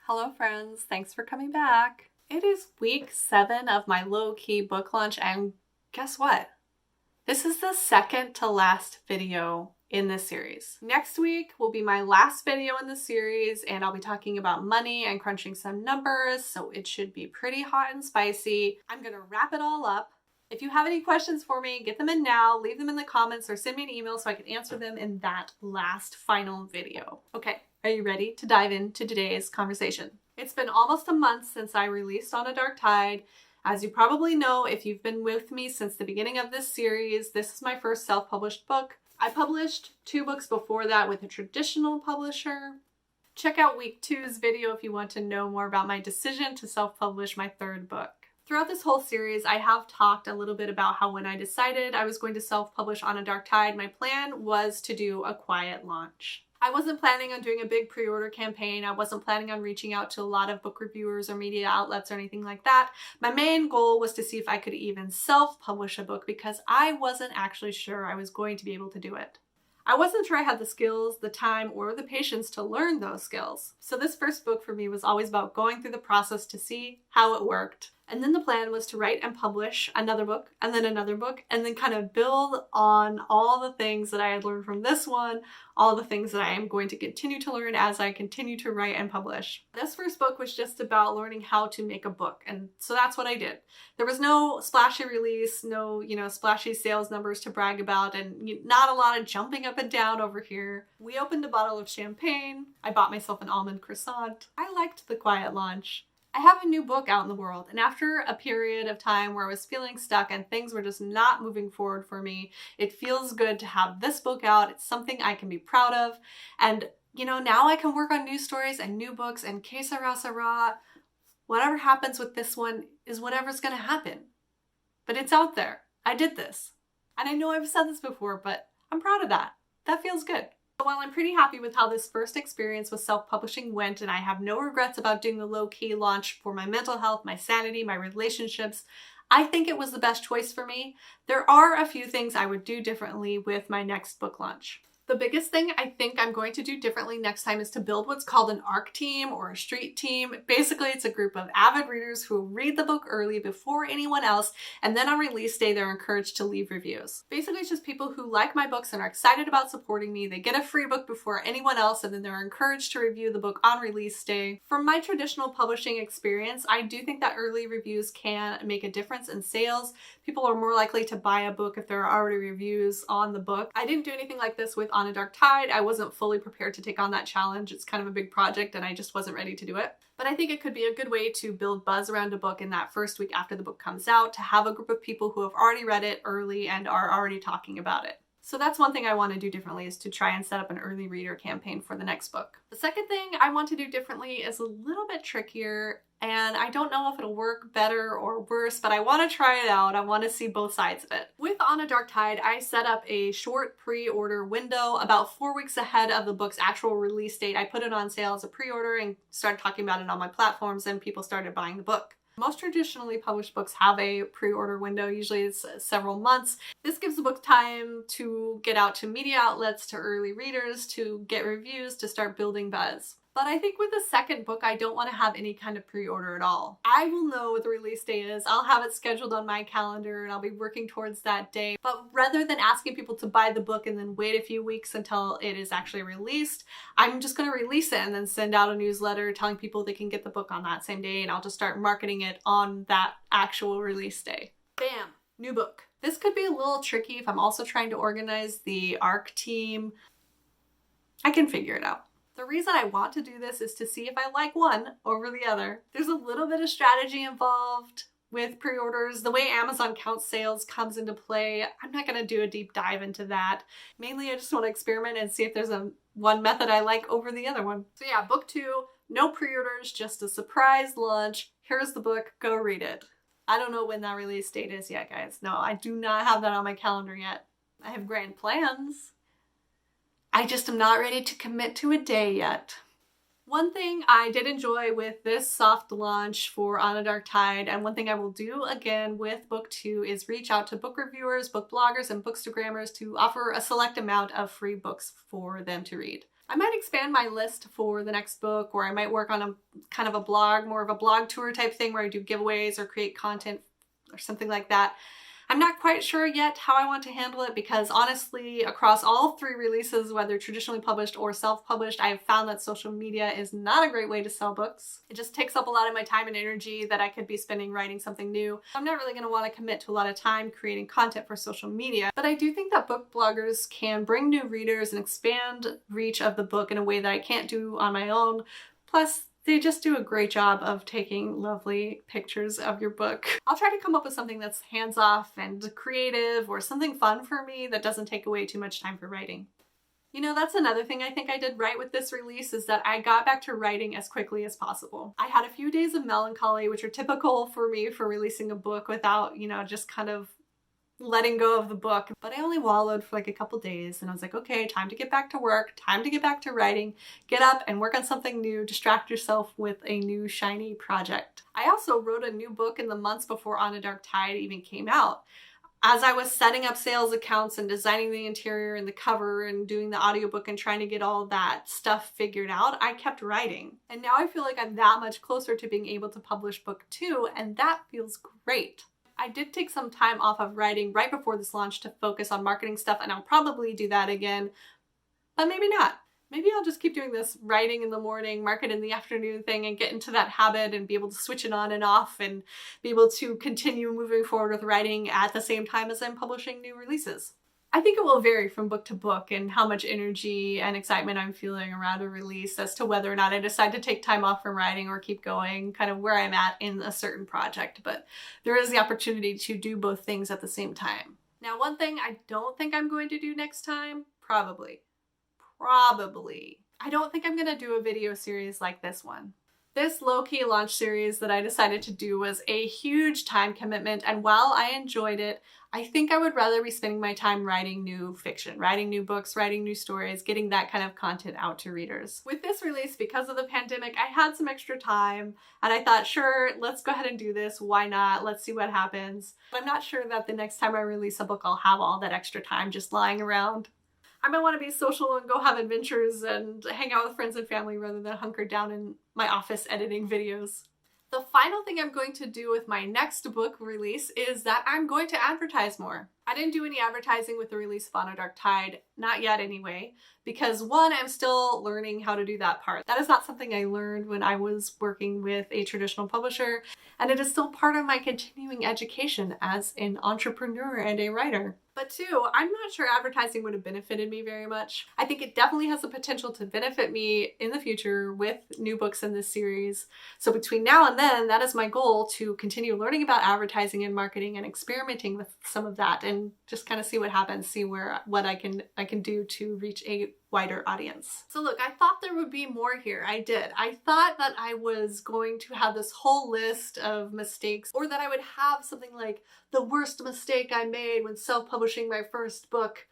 Hello friends, thanks for coming back. It is week 7 of my low-key book launch, and guess what? This is the second to last video in this series. Next week will be my last video in the series, and I'll be talking about money and crunching some numbers, so it should be pretty hot and spicy. I'm gonna wrap it all up. If you have any questions for me, get them in now, leave them in the comments, or send me an email so I can answer them in that last final video. Okay. Are you ready to dive into today's conversation? It's been almost a month since I released On a Dark Tide. As you probably know, if you've been with me since the beginning of this series, this is my first self-published book. I published 2 books before that with a traditional publisher. Check out week 2's video if you want to know more about my decision to self-publish my 3rd book. Throughout this whole series, I have talked a little bit about how when I decided I was going to self-publish On a Dark Tide, my plan was to do a quiet launch. I wasn't planning on doing a big pre-order campaign. I wasn't planning on reaching out to a lot of book reviewers or media outlets or anything like that. My main goal was to see if I could even self-publish a book because I wasn't actually sure I was going to be able to do it. I wasn't sure I had the skills, the time, or the patience to learn those skills. So this first book for me was always about going through the process to see how it worked. And then the plan was to write and publish another book, and then another book, and then kind of build on all the things that I had learned from this one, all the things that I am going to continue to learn as I continue to write and publish. This first book was just about learning how to make a book, and so that's what I did. There was no splashy release, no, splashy sales numbers to brag about, and not a lot of jumping up and down over here. We opened a bottle of champagne. I bought myself an almond croissant. I liked the quiet launch. I have a new book out in the world, and after a period of time where I was feeling stuck and things were just not moving forward for me, it feels good to have this book out. It's something I can be proud of, and now I can work on new stories and new books, and que sera, whatever happens with this one is whatever's gonna happen. But it's out there. I did this. And I know I've said this before, but I'm proud of that. That feels good. While I'm pretty happy with how this first experience with self-publishing went, and I have no regrets about doing the low-key launch for my mental health, my sanity, my relationships, I think it was the best choice for me. There are a few things I would do differently with my next book launch. The biggest thing I think I'm going to do differently next time is to build what's called an ARC team or a street team. Basically, it's a group of avid readers who read the book early before anyone else, and then on release day, they're encouraged to leave reviews. Basically, it's just people who like my books and are excited about supporting me. They get a free book before anyone else, and then they're encouraged to review the book on release day. From my traditional publishing experience, I do think that early reviews can make a difference in sales. People are more likely to buy a book if there are already reviews on the book. I didn't do anything like this with On a Dark Tide. I wasn't fully prepared to take on that challenge. It's kind of a big project and I just wasn't ready to do it. But I think it could be a good way to build buzz around a book in that first week after the book comes out, to have a group of people who have already read it early and are already talking about it. So that's one thing I want to do differently, is to try and set up an early reader campaign for the next book. The second thing I want to do differently is a little bit trickier, and I don't know if it'll work better or worse, but I want to try it out. I want to see both sides of it. With On a Dark Tide, I set up a short pre-order window about 4 weeks ahead of the book's actual release date. I put it on sale as a pre-order and started talking about it on my platforms, and people started buying the book. Most traditionally published books have a pre-order window. Usually it's several months. This gives the book time to get out to media outlets, to early readers, to get reviews, to start building buzz. But I think with the second book, I don't want to have any kind of pre-order at all. I will know what the release date is. I'll have it scheduled on my calendar and I'll be working towards that day. But rather than asking people to buy the book and then wait a few weeks until it is actually released, I'm just going to release it and then send out a newsletter telling people they can get the book on that same day, and I'll just start marketing it on that actual release day. Bam! New book. This could be a little tricky if I'm also trying to organize the ARC team. I can figure it out. The reason I want to do this is to see if I like one over the other. There's a little bit of strategy involved with pre-orders. The way Amazon counts sales comes into play. I'm not going to do a deep dive into that. Mainly, I just want to experiment and see if there's one method I like over the other one. So yeah, book 2, no pre-orders, just a surprise launch. Here's the book, go read it. I don't know when that release date is yet, guys. No, I do not have that on my calendar yet. I have grand plans. I just am not ready to commit to a day yet. One thing I did enjoy with this soft launch for On a Dark Tide, and one thing I will do again with book 2, is reach out to book reviewers, book bloggers, and bookstagrammers to offer a select amount of free books for them to read. I might expand my list for the next book, or I might work on a kind of a blog, more of a blog tour type thing where I do giveaways or create content or something like that. I'm not quite sure yet how I want to handle it because honestly, across all 3 releases, whether traditionally published or self-published, I have found that social media is not a great way to sell books. It just takes up a lot of my time and energy that I could be spending writing something new. I'm not really going to want to commit to a lot of time creating content for social media, but I do think that book bloggers can bring new readers and expand reach of the book in a way that I can't do on my own. Plus, they just do a great job of taking lovely pictures of your book. I'll try to come up with something that's hands-off and creative or something fun for me that doesn't take away too much time for writing. You know, that's another thing I think I did right with this release is that I got back to writing as quickly as possible. I had a few days of melancholy, which are typical for me for releasing a book without, you know, just kind of letting go of the book, but I only wallowed for like a couple days and I was like, okay, time to get back to work, time to get back to writing, get up and work on something new, distract yourself with a new shiny project. I also wrote a new book in the months before On a Dark Tide even came out. As I was setting up sales accounts and designing the interior and the cover and doing the audiobook and trying to get all that stuff figured out, I kept writing. And now I feel like I'm that much closer to being able to publish book 2, and that feels great. I did take some time off of writing right before this launch to focus on marketing stuff, and I'll probably do that again, but maybe not. Maybe I'll just keep doing this writing in the morning, market in the afternoon thing and get into that habit and be able to switch it on and off and be able to continue moving forward with writing at the same time as I'm publishing new releases. I think it will vary from book to book and how much energy and excitement I'm feeling around a release as to whether or not I decide to take time off from writing or keep going, kind of where I'm at in a certain project. But there is the opportunity to do both things at the same time. Now, one thing I don't think I'm going to do next time, probably. I don't think I'm going to do a video series like this one. This low-key launch series that I decided to do was a huge time commitment, and while I enjoyed it, I think I would rather be spending my time writing new fiction, writing new books, writing new stories, getting that kind of content out to readers. With this release, because of the pandemic, I had some extra time and I thought, sure, let's go ahead and do this. Why not? Let's see what happens. But I'm not sure that the next time I release a book, I'll have all that extra time just lying around. I might want to be social and go have adventures and hang out with friends and family rather than hunker down in my office editing videos. The final thing I'm going to do with my next book release is that I'm going to advertise more. I didn't do any advertising with the release of On a Dark Tide, not yet anyway, because one, I'm still learning how to do that part. That is not something I learned when I was working with a traditional publisher, and it is still part of my continuing education as an entrepreneur and a writer. But two, I'm not sure advertising would have benefited me very much. I think it definitely has the potential to benefit me in the future with new books in this series. So between now and then, that is my goal, to continue learning about advertising and marketing and experimenting with some of that and just kind of see what happens, see what I can do to reach a wider audience. So look, I thought there would be more here. I did. I thought that I was going to have this whole list of mistakes, or that I would have something like the worst mistake I made when self-publishing my first book,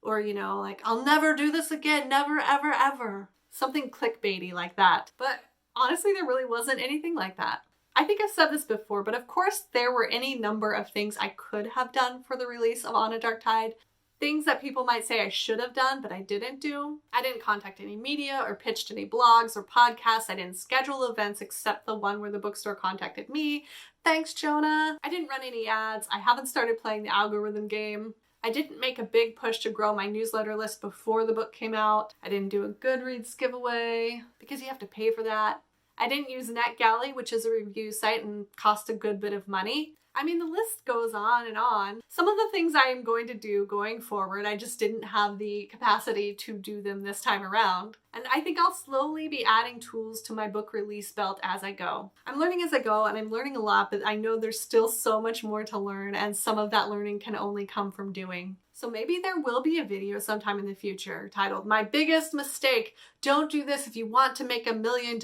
or you know, like I'll never do this again, never, ever, ever. Something clickbaity like that. But honestly, there really wasn't anything like that. I think I've said this before, but of course there were any number of things I could have done for the release of On a Dark Tide. Things that people might say I should have done, but I didn't do. I didn't contact any media or pitched any blogs or podcasts. I didn't schedule events except the one where the bookstore contacted me. Thanks, Jonah. I didn't run any ads. I haven't started playing the algorithm game. I didn't make a big push to grow my newsletter list before the book came out. I didn't do a Goodreads giveaway because you have to pay for that. I didn't use NetGalley, which is a review site and cost a good bit of money. I mean, the list goes on and on. Some of the things I am going to do going forward, I just didn't have the capacity to do them this time around. And I think I'll slowly be adding tools to my book release belt as I go. I'm learning as I go, and I'm learning a lot, but I know there's still so much more to learn, and some of that learning can only come from doing. So maybe there will be a video sometime in the future titled "My Biggest Mistake, Don't Do This If You Want to Make $1 Million,"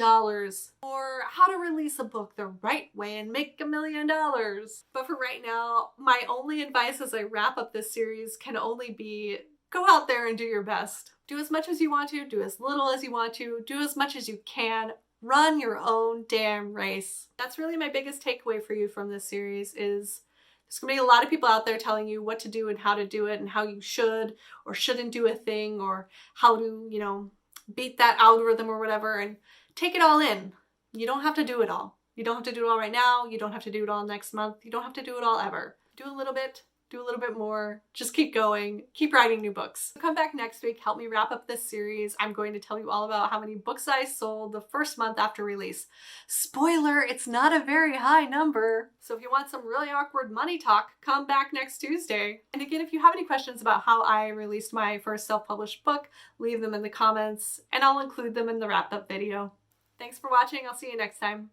or "How to Release a Book the Right Way and Make $1 Million." But for right now, my only advice as I wrap up this series can only be go out there and do your best. Do as much as you want to, do as little as you want to, do as much as you can. Run your own damn race. That's really my biggest takeaway for you from this series is there's going to be a lot of people out there telling you what to do and how to do it and how you should or shouldn't do a thing or how to, beat that algorithm or whatever and take it all in. You don't have to do it all. You don't have to do it all right now. You don't have to do it all next month. You don't have to do it all ever. Do a little bit more. Just keep going. Keep writing new books. Come back next week. Help me wrap up this series. I'm going to tell you all about how many books I sold the first month after release. Spoiler, it's not a very high number. So if you want some really awkward money talk, come back next Tuesday. And again, if you have any questions about how I released my first self-published book, leave them in the comments and I'll include them in the wrap-up video. Thanks for watching. I'll see you next time.